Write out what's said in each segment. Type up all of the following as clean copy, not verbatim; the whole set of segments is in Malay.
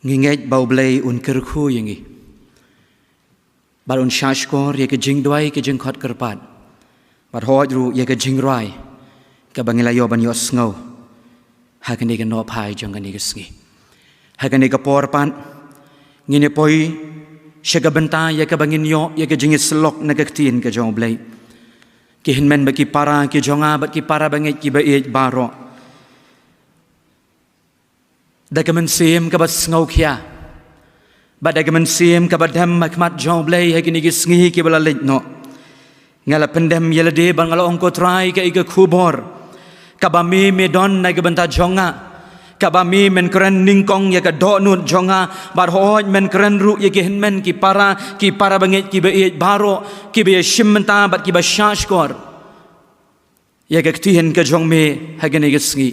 Nginget bau blay un kerku yangi. Bar un shashkor ye ke jing dwai ke jing khot kerpat. Bar hodru ye ke jing rai. Ke bangilayo ban yo sngo. Hakani ke no pai jangani ke sngi. Hakani ke por pan. Ngine poi shega benta ye ke bangin yo ye ke jing slok na ke tin ke jong blay. Ki hinmen baki para ki jonga bat ki para banget ki ba baro. Dagaman sim ka bat sngo kya. Ba dagaman sim ka bat dam makmat jong blay hakini ki sngi ki bala lej no. Ngala pendem yela de bang ngala ongko try ka iga kubor. Kabami medon na gabanta jonga. Kabami men keren ningkong ya ka do nut jonga bar hoj men keren ru ya ki hinmen ki para banget ki ba baro ki ba shimmenta bat ki ba shashkor. Ya ka ktihen ka jong me hakini ki sngi.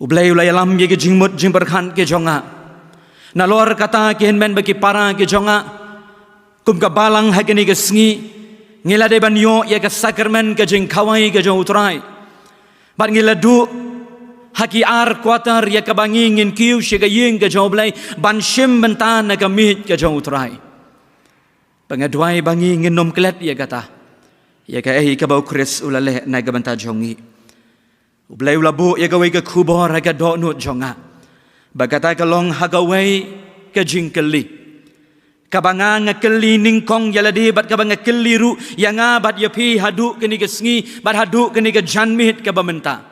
Ublay ulay alam ye ke jingmut jing berkhan ke jonga. Nalor kata ke hinmen bagi para ke jonga. Kum ka balang hakini ke sngi. Ngila de banyo ye ke sakramen ke jing kawai ke jong utrai. Bat ngila du haki ar kuatar ye ke bangingin kiu she ke ying ke jong blay ban shim bentan na ke mit ke jong utrai. Pengadwai bangingin nom klet ye kata. Ye ke ke bau kris ulale na ke benta jongi. Ublay ulabu ya gawai ke kubor haga do nut jonga. Bagata kalong hagawai ke jingkeli. Kabanga ngakeli ningkong yaladi bat kabanga keliru yanga bat yapi hadu kini ke sngi bat hadu kini ke janmit ke bamenta.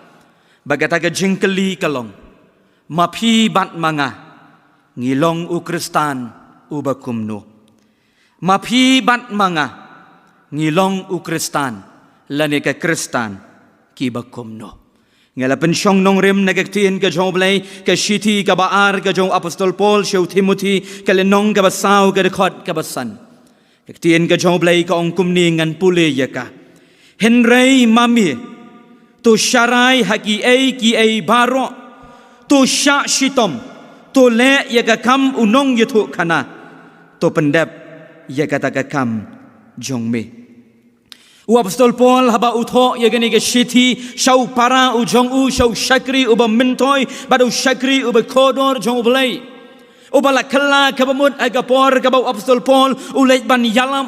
Bagata ke jingkeli kalong. Mapi bat manga ngilong u kristan ubakumno. Mapi bat manga ngilong u kristan lane ke kristan kibakumno. Ngala pensyong nong rim nagaktiin ka jong blay ka shiti ka baar ka jong apostol Paul siya Timothy ka lenong ka basaw ka dekot ka basan. Kaktiin ka jong blay ka ong kumni ngan puli ya ka. Henry mami to syarai haki ay ki ay baro to syak shitom to le ya ka kam unong yutuk kana to pendep ya kata ka kam jong me. Apostol Paul haba utho ya gani ke shiti shau para u jong u shau shakri u ba mentoy badu shakri u ba kodor jong blay u bala kala ka bamut aga por ka ba apostol Paul u lej ban yalam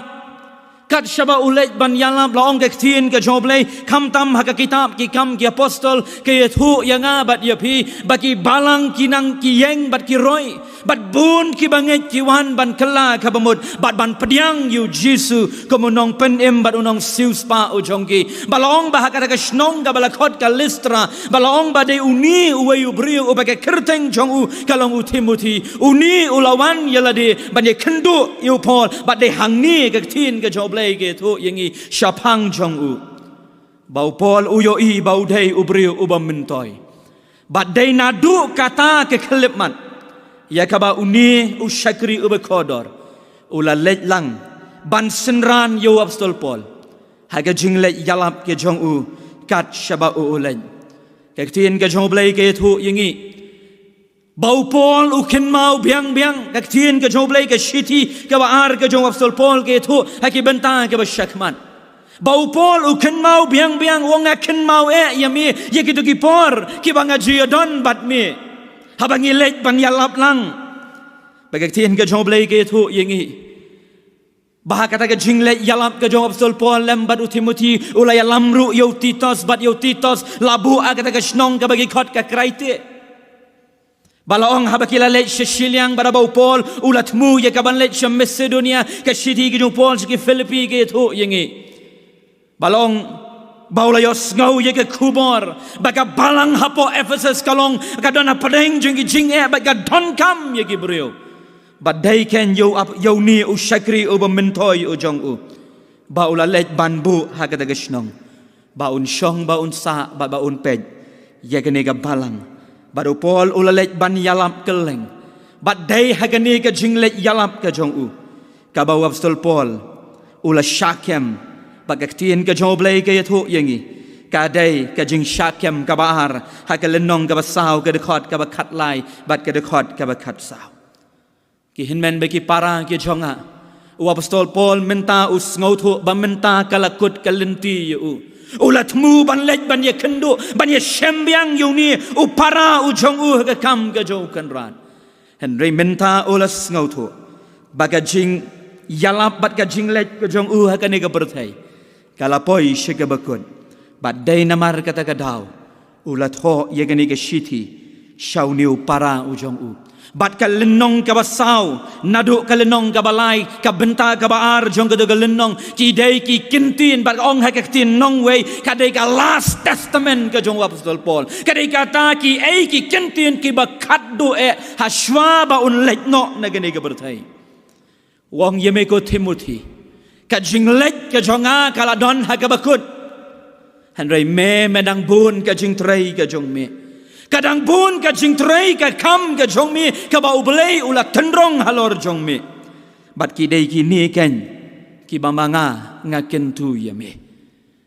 kat shaba u lej ban yalam la ong ke tin ka jong blay kam tam ha ka kitab ki kam ki apostol ke thu ya nga bat ya pi baki balang kinang ki yeng bat ki roy bat bun ki banget ki wan ban kala ka bamut bat ban pediang yu jisu komunong pen em bat unong siu spa u jongki balong ba ka snong ka balakot ka listra balong ba de uni u yu brio u ba ka kerteng jong u kalong u Timothy uni ulawan yalade ban ye kendu yu Paul bat de hangni ka tin ka joblay ke thu yangi shapang jong u bau Paul u yo i bau dei u brio u ba mentoy bat de nadu kata ke khlipman ya kaba uni u shakri u bekodor ula lej lang ban senran yo apostol Paul haga jingle yalap ke jong u kat shaba u len ke tin ke jong blay ke thu yingi bau Paul u ken mau biang biang ke tin ke jong blay ke shiti ke ba ar ke jong apostol Paul ke thu haki benta ke ba shakman bau Paul u ken mau biang biang wong ken mau yami ye ki tu ki por ki banga jiodon bat mi habang ilej ban yalap lang bagaktiin ka jong blay ke thu yingi bah kata ka jingle yalap ka jong apostol Paul lem bat u Timothy ulay lamru yo Titos bat yo Titos labu agata ka snong ka bagi khot ka kraite balaong habakila lej shiliang barabau Paul ulat mu ye ka ban lej Macedonia ka shiti ki jong Paul ki Philippi ke thu yingi balong Baulayos ngau ye ke kubor baka balang hapo Ephesus kalong kadona padeng jing jing baka don kam ye ki brio badai ken yo ni u shakri u mentoy u jong u baula lej banbu hakata gesnong baun shong baun sa baun pej ye ke nega balang badu Paul ula lej ban yalap keleng badai hakani ke jing lej yalap ke jong u ka bau apostol Paul ula shakem bagaktiin ka joblay ka yathu yangi kadai ka jing shakem ka bahar hakalenong ka basaw ka dekot ka bakat lai bat ka dekot ka bakat saw ki hinmen beki para ki jonga u apostol Paul menta us ngau thu ba menta kalakut kalenti u ulat mu ban lej ban ye kendo ban ye sembiang yuni upara ujong ke kam ke jo kan ran Henry menta ulas ngau bagajing yalap bat gajing lej ke jong ke ne ke berthai kalapoi shike bakun bat dai namar kata kadau ulat ho ye ke ne ke shiti shauni upara ujong bat ka lenong ka basau nadu ka lenong ka balai ka benta ka baar jong ka lenong ki dei ki kintin bat ong ha ka tin nong wei ka dei ka last testament ka jong apostol Paul ka dei ka ta ki ei ki kintin ki ba khat do ha shwa ba un lech no na gani ka berthai wong yeme ko Timothy ka jing lech ka jonga kala don ha ka bakut hanrei me medang bun ka jing trei ka jong me kadang bun ka jing trai ka kam ka jong mi ka ba ublei ula tendrong halor jong mi bat ki dei ki ni ken ki bamanga ngaken tu ya mi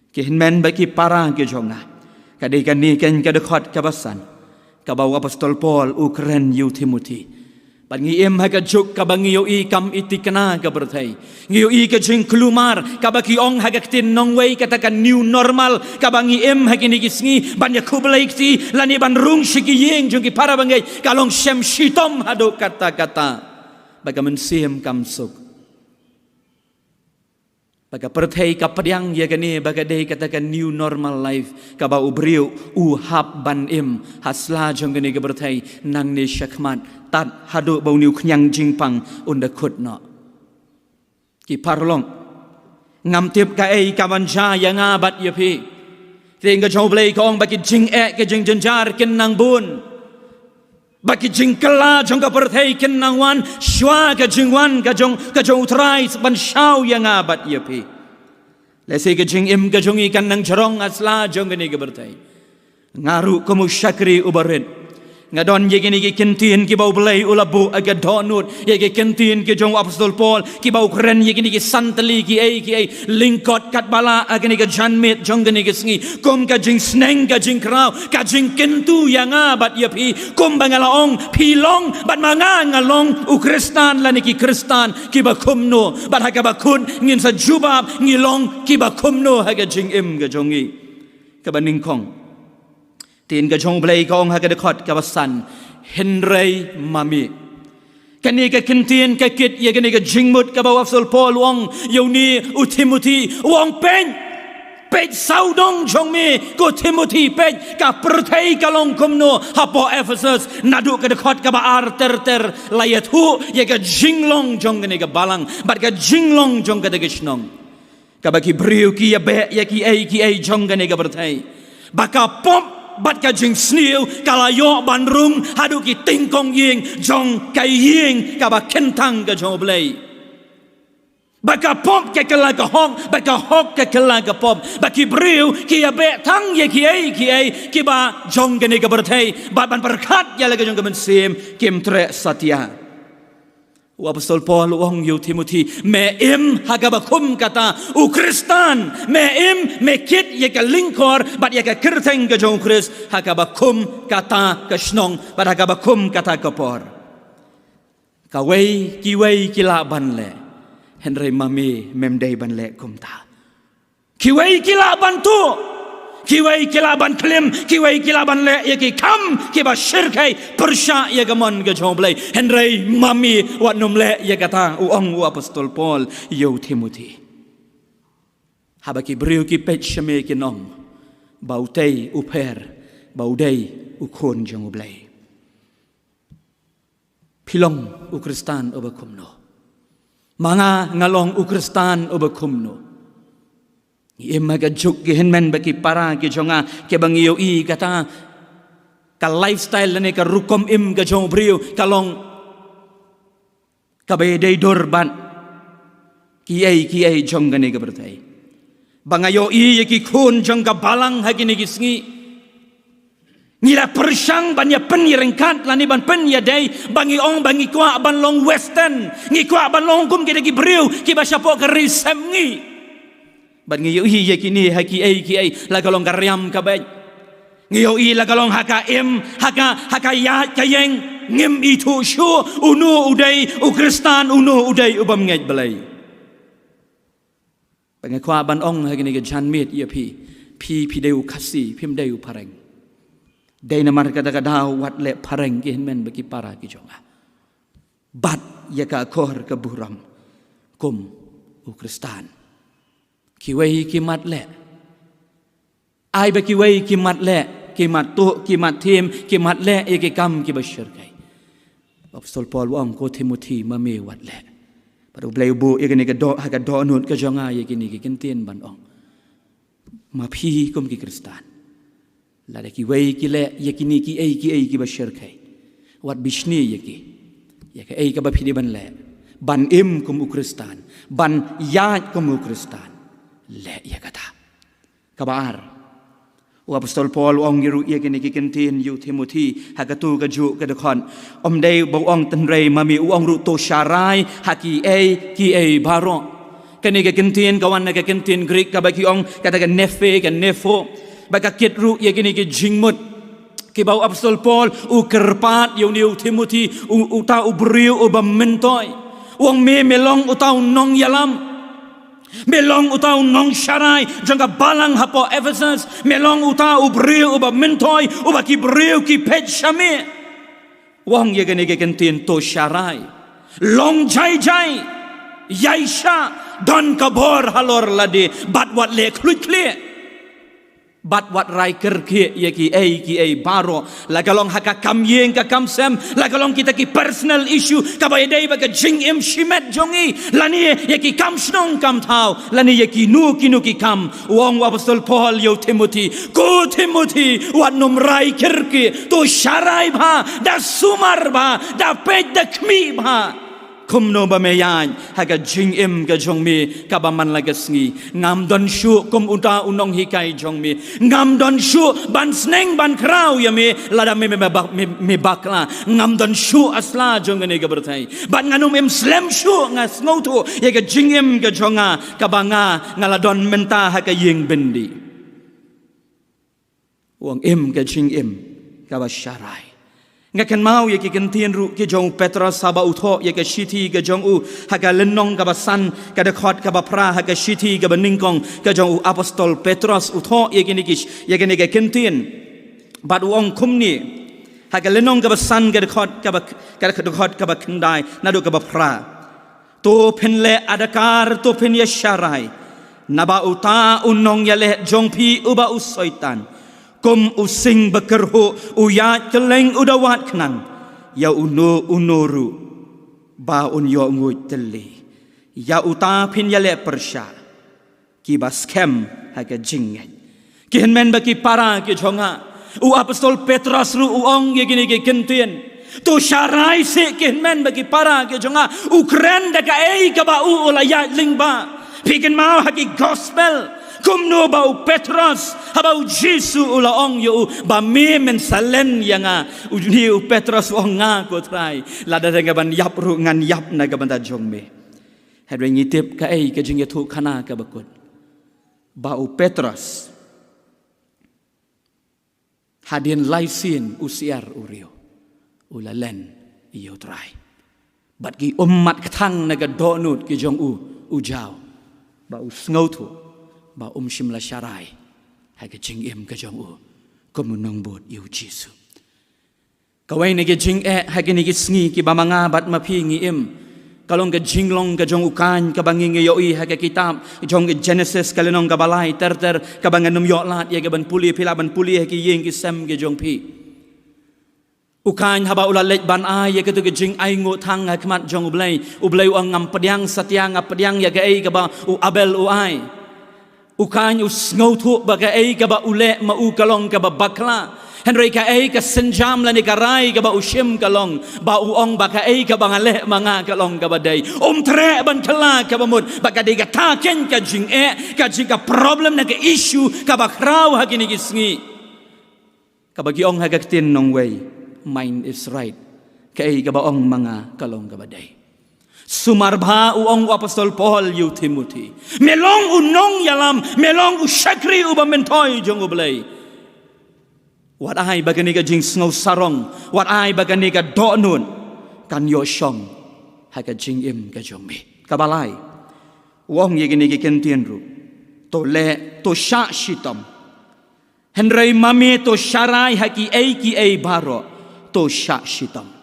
ki hinmen ba ki para ke jonga ka dei ka ni ken ka dekhot ka basan ka ba apostol Paul Ukren yu Timothy bat ngi em ha ka juk ka bangi yo I kam itikna ka berthai ngi yo I ka jing kelumar ka ba ki ong ha ka tin nong wei katakan new normal ka bangi em ha ki ni kisngi ban ya kublai ti lani ban rung shiki yeng jung ki para bangai kalong shem shitom hado kata-kata baga mensiem kam suk baga perthai ka pediang ya kani baga dei katakan new normal life ka ba ubriu hab ban im hasla jong kani ka berthai nang ne shakmat tat hado bau niu knyang jingpang unda khut no ki parlong ngam tip ka ei ka banja yang abat ya pi teng ka joblei kong baki jing ke jing jenjar kin nang bun baki jing kala jong ka perthai kin nang wan shwa ka jing wan ka jong utrai ban shau yang abat ya pi lese ka jing im ka jong ikan nang jarong asla jong ka ni ka berthai ngaru kamu syakri ubarit ngadon ye gini ki kentin ki bau belai ulabu aga donut ye ki kentin ki jong apostol Paul ki bau keren ye gini ki santali ki ai lingkot kat bala aga ni ka janmit jong gini ki sngi kum ka jing sneng ka jing krau ka jing kentu yang abat ye pi kum bangalaong pilong bat manga ngalong ukristan lani ki kristan ki ba kumno bat ha ka ba kun ngin sa jubab ngilong ki ba kumno ha ka jing im ka jongi ka baning kong tin ka jong blai ka ong ha ka dekhot ka basan Henry mami kani ka kintin ka kit ye kani ka jingmut ka ba apostol Paul wong yoni Timothy wong pen pej saudong jong mi ko Timothy pej ka perthai ka long kumno hapo Ephesus nadu ka dekhot ka ba ar ter layat hu ye ka jinglong jong kani ka balang bat ka jinglong jong ka de gishnong ka ba ki briu ki ya be ye ki ai jong kani ka perthai baka pom bat ka jing sniu kala yo bandrung hadu ki tingkong ying jong kai ying ka ba kentang ka joblei baka pop ke kala ka hong baka hok ke kala ka pop baki briu ki ya be tang ye ki ai ki ba jong gene ka berthai ba ban perkhat ya la ka jong ka mensim kim tre satya apostol Paul wong yu Timothy me im hagaba kum kata ukristan me im me kit ye ka linkor bat ye ka kirteng ka jong kris hagaba kum kata ka snong bat hagaba kum kata ka por ka wei ki la ban le Henry mami mem dei ban le kum ta ki wei ki la ban tu ki wei ki la ban klim ki wei ki la ban le ye ki kam ki ba shirkai persha ye ka mon ka joblei Henry mami wat num le ye kata ong apostol Paul yo Timothy haba ki briu ki pech shame ki nong bau tei uper bau dei ukon joblei pilong ukristan obakumno manga ngalong ukristan obakumno Imaga juk gihenmen bagi para ki jonga ke bangiyo I kata ka lifestyle ne ka rukom im ka jong brio kalong ka bedei dorban ki ai jong gane ka bertai bangayo I ki kun jong ka balang hagini gisngi ngira persang banya pen rengkat lani ban pen ya dei bangi ong bangi kwa ban long western ngi kwa ban long kum ki brio ki ba syapo ka risem ngi ban ngiyo I ye kini haki ai la kalong karyam ka bai ngiyo I la kalong haka ya kayeng ngim itu shu unu udai ukristan unu udai ubam ngej balai bangi kwa ban ong haki ni ke janmit ye pi พี่เดวคัสซีพิมเดวพารงเดนมารกะตะกะดาววัดเละพารงกินเมนบกิปารากิจงะบัดยะกะคอร์กะบุรัมกุมอุคริสตานki wei ki mat le ai ba ki wei ki mat le ki mat tu ki mat tim ki mat le e ki kam ki bashir kai apostol paul wa ko timothy ma me wat le padu blai bu e ni ka do ha ka do nun ka jonga ye ki ni ki kin tien ban ong ma phi kum ki kristan la de ki wei ki le ye ki ni ki ei ki bashir kai wat bishni ye ki ei ka ba phi di ban le ban im kum u kristan ban ya kum u kristan le ya kata kabar u apostol paul ong giru ye kini kikentin yu timothy hakatu ka ju ka dekhon om dei bo ong tan rei mami u ong ru to sharai haki ki baro kini kikentin kawan ka kikentin greek ka baki ong kata ka nefe ka nefo baka kit ru ye kini ki jingmut ki bau apostol paul u kerpat yu niu timothy u ta u briu u bamentoy uang me melong u tau nong yalam melong utau nong sharai jangka balang hapo Ephesus melong utau ubriu uba mentoy uba ki briu ki pet shame wong ye gene ge kentin to sharai long jai yaisha don kabor halor lade bat wat le klut kle bat wat rai kerke ye ki ei baro la galong haka kam yeng ka kam sem la galong kita ki personal issue ka ba dei ba ka jing im shimet jongi lani ye ki kam snong kam thau lani ye ki nu ki kam wong apostol paul yo timothy wat num rai kerke to sharai bha da sumar bha da pet da khmi bha kum no ba meyan haga jing im ga jong mi ka ba man la ga sngi ngam don shu kum uta unong hi kai jong mi ngam don shu ban sneng ban krau ya mi lada me bakla ngam don shu asla jong ne ga berthai ban nganum im slam shu nga sngo tu ye ga jing im ga jonga ka ba nga ngala don menta haga yeng bendi wong im ga jing im ka ba sharai ngakan mau ye ki kentien ru ki jong Petrus saba utho ye ka shiti ka jong u haga lenong ka basan ka de khot ka ba pra haga shiti ka baningkong ka jong u apostol Petrus utho ye ki ni ka kentien bad wong kumni haga lenong ka basan ka de khot ka ba khandai na do ka ba pra to phenle adakar to phen ye sharai naba uta unong ya le jong phi uba usoitan kum using bekerho uya keleng udawat kenang ya unoru ba unyo nguj teli ya uta pin ya le persya ki baskem haga jingen ki henmen baki para ki jonga u apostol Petrus ru uong ye gini ki kentien to sharai se ki henmen baki para ki jonga ukren daga ka ba u ulaya lingba pikin mau haki gospel kum no bau Petrus habau Jesu ulaong yo ba me men salen yanga uni Petrus ong nga ko trai lada nga ban yap ru ngan yap na ga ban da jong me hadwe ngitip ka ka jing thu khana ka bakut bau Petrus hadin laisin usiar urio ulalen iyo trai bat ki ummat kthang na ga donut ki jong u jaw bau sngo thu ba shimla sharai ha ka jing im ka jong u komunong bot yu Jesu kawai ne ge jing ha ge ni ge sngi ki ba manga bat ma phi ngi im kalong ka jing long ka jong u kan ka bangi nge yo i ha ka kitab jong ge Genesis kalenong ka balai ter ka banganum yo lat ye ge ban puli phila ban puli ha ki yeng ki sem ge jong phi ukan haba ula lej ban ai ye ketu ke jing ai ngo thang ha khmat jong ublai u ngam pediang satyang apediang ya ge ai ka ba u abel u ai ukan u sngo thu ba ge ai ka ba ule ma u kalong ka ba bakla henry ka ai ka senjam la ni ka rai ka ba u shim kalong ba u ong ba ka ai ka ba ngale manga kalong ka ba dai tre ban khala ka ba mut ba ka de ka ta ken ka jing ka jing ka problem na ka issue ka ba krau ha kini ki sngi ka ba gi ong ha ka tin nong wei mind is right kay gabaong mga kalong gabaday sumarba uong apostol Paul yu Timothy melong unong yalam melong ushakri ubamentoy jong ublay wat ay bagani ka jing snow sarong wat ay bagani ka donun kan yo shong ha ka jing im ka jong mi kabalay uong yegini ki kentien ru to le to sha shitam Henry mami to syarai haki ki baro to syak shitam.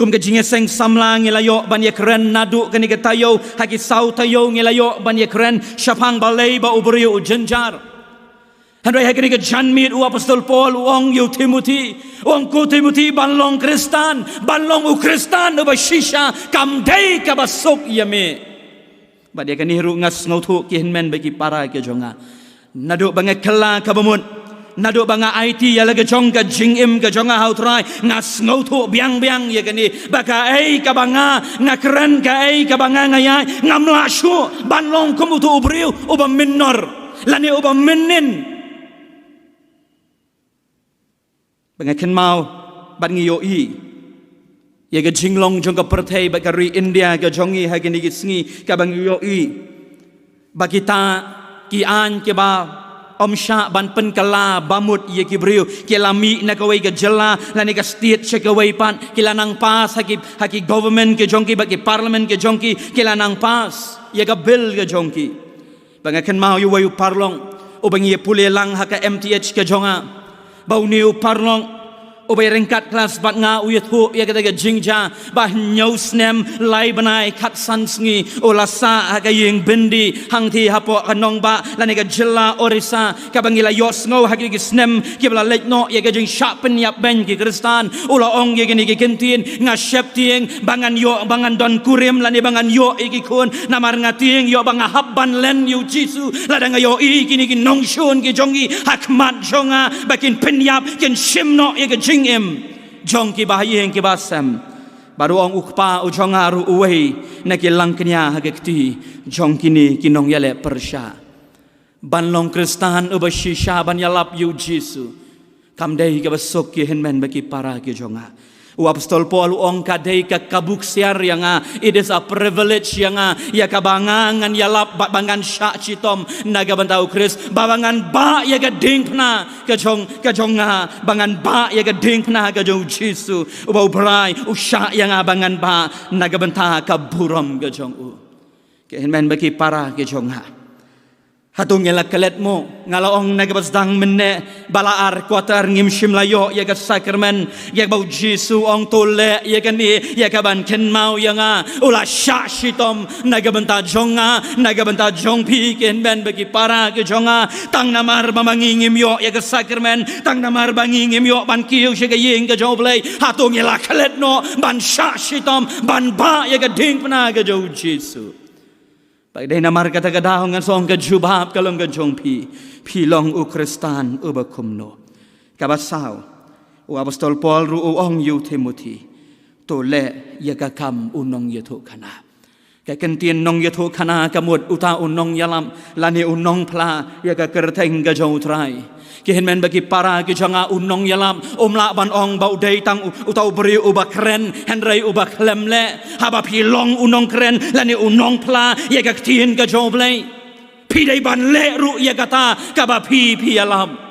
Kum ka jinge seng samla ngelayo ban ye keren nadu kani ka tayo haki sau tayo ngelayo ban ye keren syapang balai ba ubrio jenjar. Henry haki ka janmit u apostol Paul uang yu Timothy uang ku Timothy banlong Kristan banlong u Kristan ba shisha kam dei ka basok yame. Ba dia kani ru ngas ngautu ki henmen bagi para ke jonga. Nadu bangai kela ka bamut. Nado banga IT ya lagi jong ka jingim ka jonga hau try ngas ngautu biang-biang ya kani baka ka banga ngakeren ka banga ngaya ngamla syu banlong kumutu ubriu uba minor lani uba minin banga ken mau ban ngiyo ya ka jinglong jong ka perthai baka ri India ka jongi ha kini kisngi ka bang yo bagi ta ki an ke ba Om Syah ban penkala bamut ye kibriu kilami na kawai ke jela lani ka state che kawai pan kilanang pas haki government ke jongki bagi parliament ke jongki kilanang pas ye ka bill ke jongki bangakan mau yu wayu parlong ubang ye pule lang haka MTH ke jonga bau niu parlong ubay rengkat kelas bat nga uyat hu ya kata ke jingja bah nyau snem lai banai kat sansngi olasa haka yeng bendi hang ti hapo kanong ba lani ka jela orisa ka bangila yos ngau haki ke snem ki bala lek no ya ke jing sharpen yap ben ki kristan ula ong ye ni ke kentin nga shep tieng bangan yo bangan don kurim lani bangan yo iki kun namar nga tieng yo banga habban len yu jisu ladang yo iki ni ki nong shun ki jongi hakmat jonga bakin penyap ken shimno ye ke jing jong ki bahayeng ki basam baru ong ukpa ujong aru uwei na ki langknya hagekti jong kini kinong yale persya banlong kristan ubashisha ban yalap yu jisu kamdei ka basok ki henmen baki para ki jonga u apostol Paul ong kadei ka kabuk siar yang it is a privilege yang ya kabangan yalap bangan syak citom naga bantau kris babangan ba ya ka dingna ka jong bangan ba ya ka dingna ka jong jisu u bau brai u syak yang bangan ba naga banta ka buram ka jong u ke henmen baki para ki jonga hatung yala kelet mo ngalaong nagabasdang menne balaar kuatar ngim shimlayo ya ka sakramen ya bau jisu ong tole ya kani ya kaban ken mau yanga ula shashitom nagabanta jong pi ken ben bagi para ke jonga tang namar mamangingim yo ya ka sakramen tang namar bangingim yo ban kiu she ka ying ka joblay hatung yala kelet no ban shashitom ban ba ya ka ding pana ka jo jisu Pagday namar kata kadahong nga song kajubhap kalong kajong pi long u Kristan ubakumno. Kabasaw, u apostol Paul ru uong yu Timothy, to le yagakam unong yato kana. Kakentien nong yato kana kamut uta unong yalam, lani unong pla yagakerteng kajong utray. Kihenmen bagi para ki janga unong yalam umla ban ong bau dei tang utau beri ubak keren henry ubak lemle haba pilong unong keren lani unong pla ye ka tien ka joblei pi dei ban le ru ye kata ka ba pi alam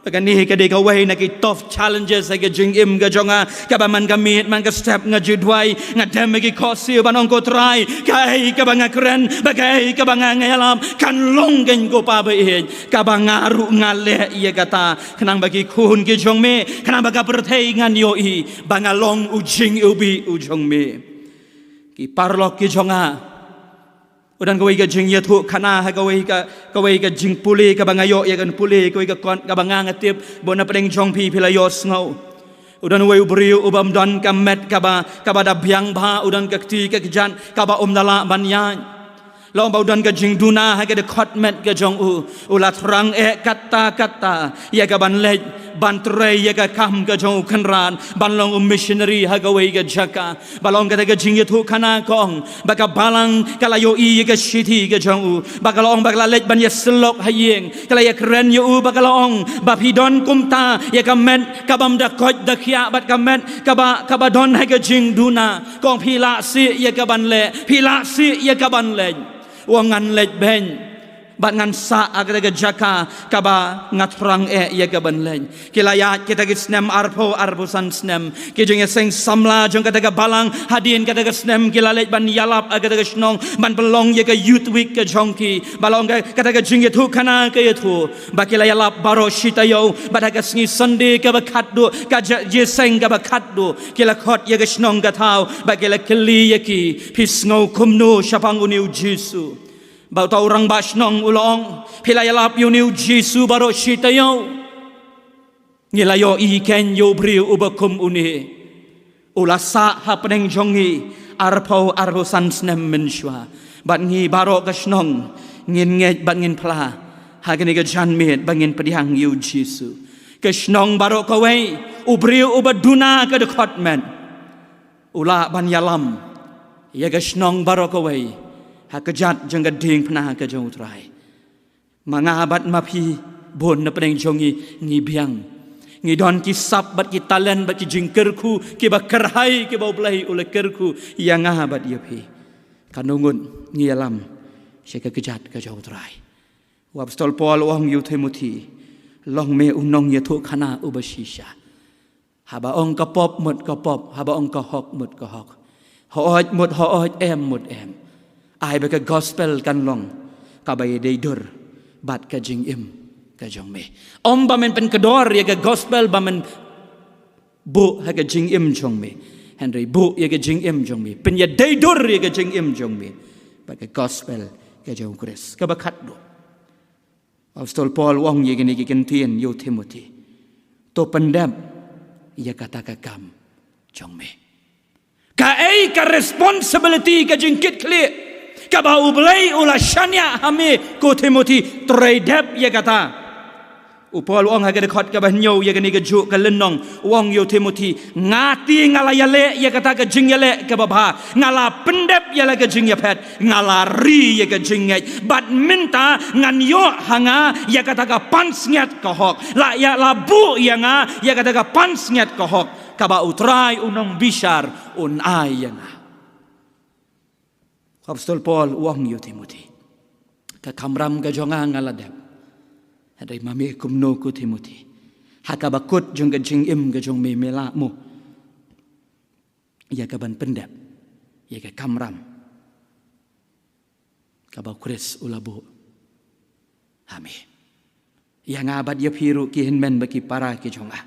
Pagani ka di ka way na ki tough challenges ay ka jingim ka jonga ka ba man gamit man ka step nga judway nga dem ki kosi banong ko try kay ka ba nga kren bagay ka ba nga ngayalam kan longgen ko pa ba ihin ka ba nga ru nga le iya kata kanang bagi kun ki jong me kanang baga pertay nga niyo i ba nga long ujing ubi ujong me ki parlok ki jonga udan kawai ka jing yatu kana ha kawai ka jing puli ka bangayo ya kan puli kawai ka kon ka banga ngatip bona pedeng jong pi pilayos ngau udan wai ubri ubam don ka met ka ba da biang ba udan ka ti ka jan ka ba dala banyan long ba udan ka jing duna ha ka de khot met ka jong ulat rang kata ya ka ban le ban tre ya ka kam ka jong khanran ban long missionary ha kawai ka jaka balong ka jing yatu kana kong baka balang kalayo i ka shiti ka jong bakalong bakala let ban ya selok hayeng kala ya keren yu bakalong ba pidon kumta ya ka met ka bam da koj da khia bat ka met ka ba don ha ka jing duna kong pila si ya ka ban le pila si ya ka ban le wangan let ben bat ngan sa agada jaka kaba ngatrang ya gaban len kilayat kita gisnem arpo san snem kijung seng samla jong kata balang hadin kata snem kilalet ban yalap agada snong ban pelong ya ke youth week ke jongki balong kata jing tu kana ke tu bakila yalap baro shitayo badaga sngi sunday ka bakaddo ka je seng ka bakaddo kila khot ya ke snong ka thau bakila kili yaki pisngau kumno syapang uniu jisu bau tau orang basnong ulong pilayalap yuniu jisu baro shitayo ngilayo iken yo briu ubakum uni ulasa hapneng jongi arpo san snem menshwa bat ngi baro kasnong ngin nget bat ngin pla hagani ga janmet bangin pedihang yu jisu kasnong baro kawai ubriu ubaduna ka dekot men ula ban yalam ya kasnong baro kawai hakajat jangga ding pernah ke jauh terai mangabat mapi bon na peneng jongi ngi biang ngi don kisap bat ki talen bat ki jingkerku ki bakerhai ki bau belai oleh kerku yang ngabat ia pi kanungun ngi alam syaka kejat ke jauh terai wapstol Paul wang yu Timothy long me unong ye thu khana ubashisha haba ong kapop mut kapop haba ong kahok mut kahok hooj mut hooj em mut em ai beka gospel kan long kabai deidur bat ka jing im ka jong me om ba men pen kedor ya ka gospel ba men bu ha ka jing im jong me henry bu ya ka jing im jong me pen ya deidur ya ka jing im jong me ba ka gospel ka jong kres ka bakat do apostol Paul wong ye gini ki kentien yo Timothy to pendam ya kata ka kam jong me ka ai ka responsibility ka jingkit clear kabau belai ulah syanya hame ko Timothy tredep ya kata upol wong haga dekot ka banyo ya gani gejuk ka lenong wong yo Timothy ngati ngalayale ya kata ka jingyale ka baba ngala pendep ya la ka jingyapet ngala ri ya ka jingai bat minta ngan yo hanga ya kata ka pansnget ka hok la ya labu ya nga ya kata ka pansnget ka hok kabau trai unong bishar un ayana apostol Paul wong yo Timothy ka kamram ka jonga ngaladep hadai mami kumno ku Timothy hakabakut jong ka jing im ka jong me mela mo ya ka ban pendep ya ka kamram ka ba kres ulabo hami ya ngabat ya piru ki hinmen baki para ki jonga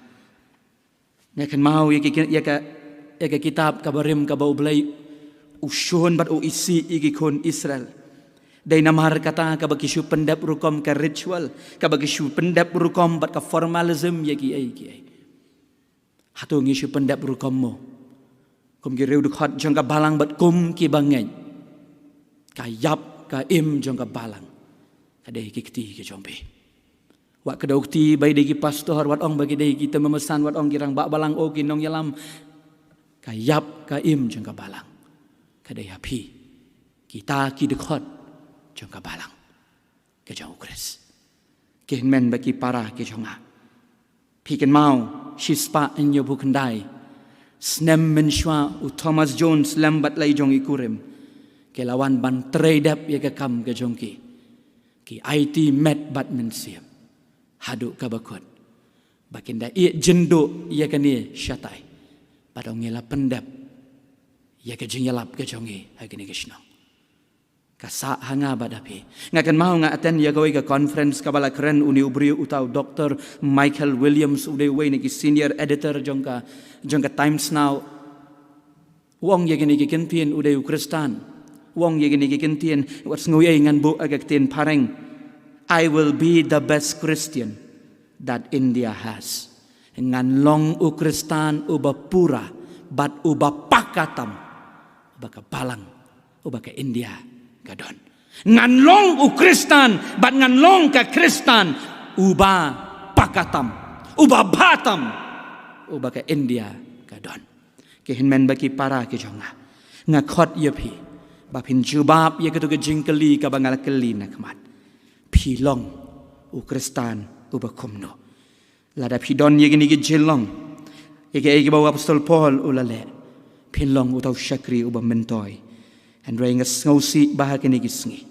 ya kan mau ya ka kitab ka barim ka bau belai ushon bat o isi igi kon Israel dai namar kata ka bagishu pendap rukom ka ritual ka bagishu pendap rukom bat ka formalism yagi ai hatu ngishu pendap rukom mo kum gi reu dukhat jong ka balang bat kum ki bangai ka yap ka im jong ka balang ka dai ki kti ki jombe wa ka dokti bai dai ki pastor wat ong bagi dai kita memesan wat ong girang bak balang o ki nong yalam ka yap ka im jong ka balang kadai api kita ki dekot jong ka balang ke jauh kres ke men baki para ke jonga pi ken mau shispa en yo bukandai snem men shwa u Thomas Jones lambat lai jong ikurem ke lawan ban tredap ya ke kam ke jongki ki IT met bat men siap hadu ka bakot bakinda i jendo ya kan ni syatai padong ngela pendap ya ke jingyalap ke jongi hagini kesno kasa hanga badapi ngakan mau nga attend ya gawai ke conference kabala keren uni ubri utau Dr. Michael Williams ude we ni senior editor jongka Times Now wong ya gini ke kentien ude Kristan wong ya gini ke kentien wat ngoy ngan bu agak tin pareng I will be the best Christian that India has ngan long u Kristan uba pura bat uba pakatam baka balang baka India gadon ngan long u Kristan bat ngan long ka Kristan uba pakatam uba batam baka India gadon ke hinmen baki para ke jonga ngakot ye pi bapin jubab ye ketu ke jingkeli ka bangal keli nakmat pi long u Kristan uba komno lada pi don ye gini ke jelong ye ke bawa apostol Paul ulale pinlong utau syakri ubah mentoy and ray ngausi bahag ni gisngi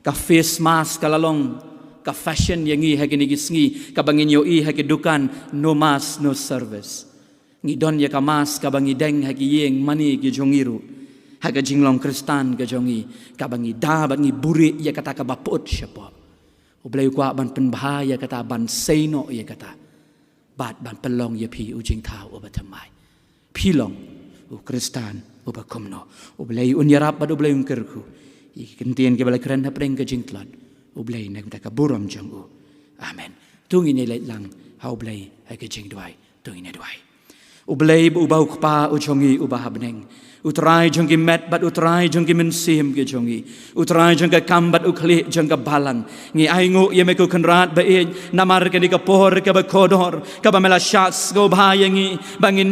ka face mask kalalong ka fashion yangi hagini gisngi ka bangin yo I hagi dukan no mask no service ngi don ya ka mask ka bangi deng hagi yeng mani gi jongiru haga jinglong kristan ga jongi ka bangi da bangi buri ya kata ka baput siapa ublay kwa ban penbahaya kata ban seino ya kata bat ban pelong ya pi ujing tau obatamai pilong u kristan ubakomno ublay unyarap bad ublay ungkerku ikentien ke balai keren hapreng ke jingtlan ublay na kita kaburam jang u amen tungi ni lait lang ha ublay ha ke jing duai tungi ni duai ublay ubau kpa ujongi ubahabneng utrai jong ki met bat utrai jong ki mensim ke jongi utrai jong ka kambat ukli jong ka balang ngi aingo ye me ko kanrat ba e namar ke ni ka por ke ba kodor ka ba mela shas go bhayangi bangin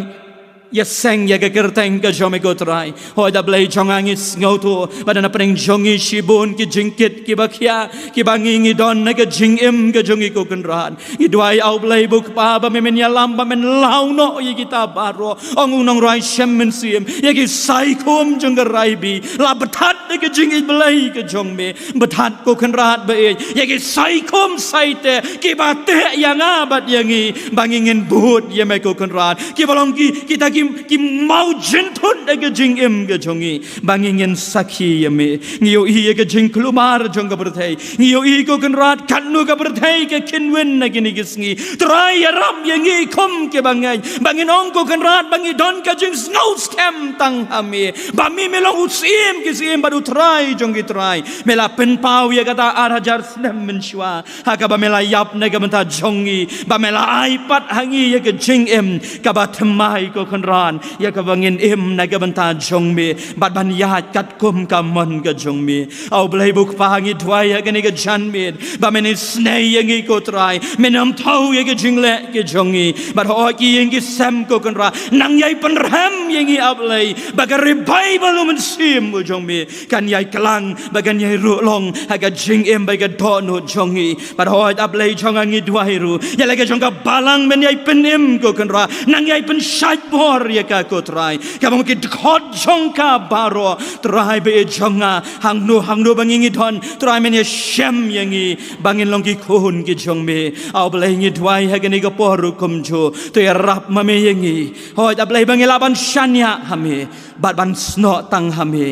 ya seng ya ke kerteng ke jome ko trai hoi da blai jongangis ngoto badana pring jongi shibun ki jingkit ki bakhya ki bangi don na ke jingim ke jongi ko kanrat I duai au blai buk pa ba men ya lam ba men launo ye kita baro ong nong rai shemen sim ye ki sai khom jong ka rai bi la bathat ke jingi blai ke jong me bathat ko kanrat ba e ye ki sai khom sai te ki ba te yang abat yangi bangingin but ye me ko kanrat ki balong ki kita ki mau jentut ke jing im ke jongi bangingin sakhi yame ngio I ke jing klumar jong ka berthai ngio I ko kanrat kanu ka berthai ke kinwin na kini gisngi trai ram yangi kom ke bangai bangin ong ko kanrat bangi don ka jing snow scam tang hame bami melong usim ke sim baru trai jong ki trai mela pen pau ya kata arajar snem menshwa haka ba mela yap na ka menta jongi ba mela iPad hangi ya ke jing im ka ba thmai ko kanrat ya ka bangin im na ka banta jong me bat ban ya kat kum ka mon ka jong me au blai buk pa ngi twai ya ka ni ka jan me ba men snei ngi ko trai menam thau ya ka jingle ke jongi bat ho ki ngi sam ko kan ra nang yai pen ram ngi ablai ba ka ri bible men sim ko jong me kan yai klang ba kan yai ru long ha ka jing im ba ka do no jongi bat ho ablai jong ngi twai ru ya la ka jong ka balang men yai pen im ko kan ra nang yai pen shai bor ya ka ko trai ka bang ki khot jong ka baro trai be jonga hang no bangingi don trai men ye shem yangi bangin long ki khun ki jong me au blai ngi dwai ha gani ka poru kum jo to ya rap ma me yangi hoi da blai bangi laban shanya hame bat ban sno tang hame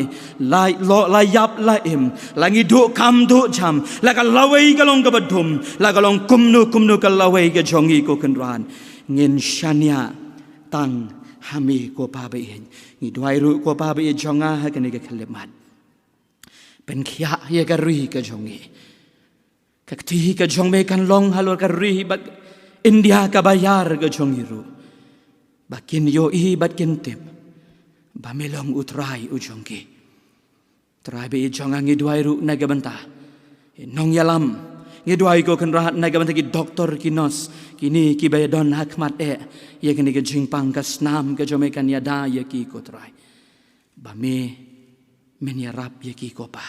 lai lo lai yap la im langi do kam do jam la ka lawai ka long ka badum la ka long kumnu ka lawai ka jongi ko kan ran ngin shanya tang hami ko pa ba in ni dwai ru ko pa ba i jonga ha kan ke khlemat pen khia ye ka ri ka jongi ka ti ka jong me kan long halor ka ri ba India ka bayar ka jongi ru bakin yo I bat kin tip ba melong utrai u jongi trai be i jonga ngi dwai ru na ga banta nong yalam ngi dwai ko kan rahat na ga banta ki doktor ki nos kini ki bayadon hakmat ye kini ke jingpang ka snam ke jome kan yada ye ki ko trai ba me men ya rap ye ki ko pa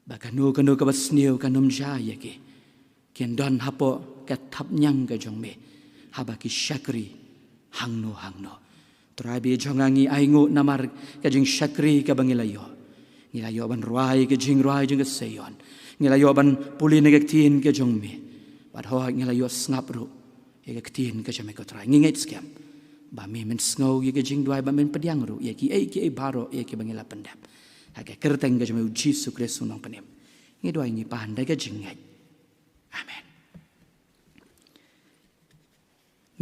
ba kanu ka basniu kanum ja ye ki ken don hapo ka thap nyang ka jong me haba ki shakri hangno trai be jongangi aingo namar ka jing shakri ka bangilayo ngilayo ban ruai ke jing ruai jing ke seyon ngilayo ban puli negaktin ke jong me bat ho ngilayo snap ru ye ke tin ke jame ko trai nginget scam ba me men snow ye ke jing duai ba men pediang ru ye ki e baro ye ki bangila pendap ha ke kerteng ke jame Jesu Kristus nong penem ngi duai ngi pandai ke jingat amen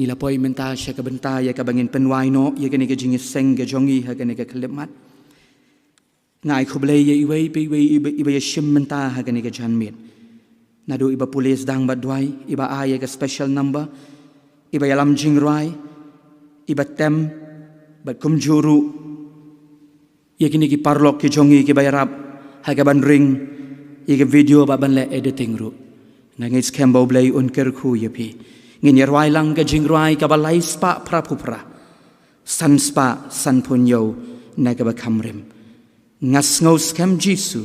nila poi menta sya ke benta ye ke bangin penwai no ye ke ni ke jing seng ke jongi ha ke ni ke klemat ngai khoblei ye iwe ye shim menta ha ke ni ke janmet nadu iba pulis dang badwai iba aye ke special number iba yalam jingrai iba tem bat kumjuru ye kini ki parlok ki jongi ki bayarap ha ke ban ring ye ke video ba ban le editing ru ngais kembo blai un kerku ye pi ngin yerwai lang ke jingrai ka balai spa prapupra san spa san punyo na ke ba kamrim ngas ngos kem Jesu